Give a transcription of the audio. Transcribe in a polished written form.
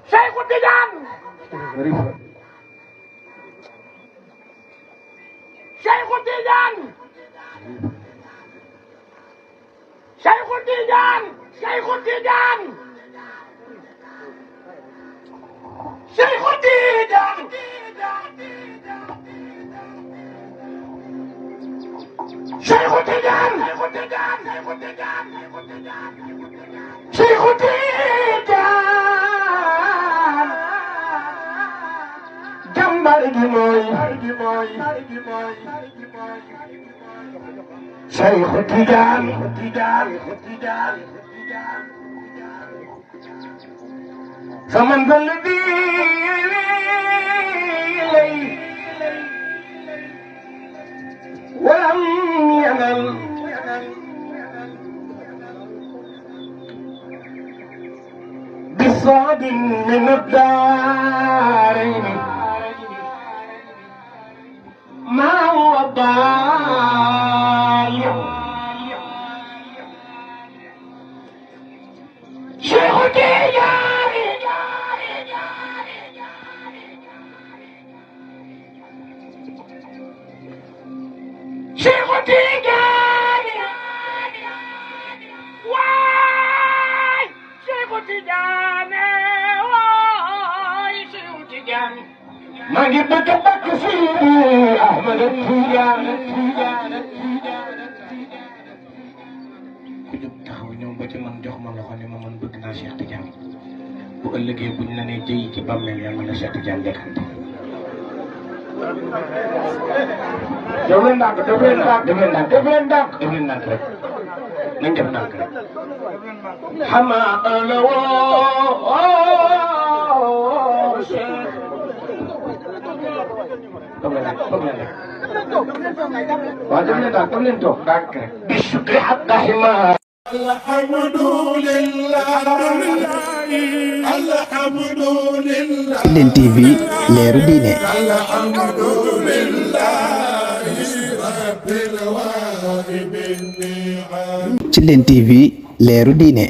Cheikh Tidiane Cheikh Tidiane Cheikh Tidiane Cheikh Tidiane Cheikh Tidiane Cheikh Tidiane Cheikh Tidiane jàmbar gi mooy Cheikh Tidiane فمن ذا الذي ولم ينل بصاد من الدارين ما هو ضايع شيخ تيجاني شيخ تيجاني واي شيخ تيجاني واي شيخ تيجاني ما جبت بكسيري أحمد التيجاني ba ci man jox ma loxo ne ma man bëgg naa Cheikh Tidiane bu ëllëgee buñ la nee jëy ci bàmmeel yàlla la Cheikh Tidiane dekkante. def leen ndànk def leen ndànk def leen ndànk def leen ndànk def leen ndànk rek nañ def ndànk rek. xamaa la woo Cheikh. toog leen rek toog leen rek. waaw def leen ndànk def leen toog ndànk rek. bi shukri hatta himaa. Tilène TV leeru diine Tilène TV leeru diine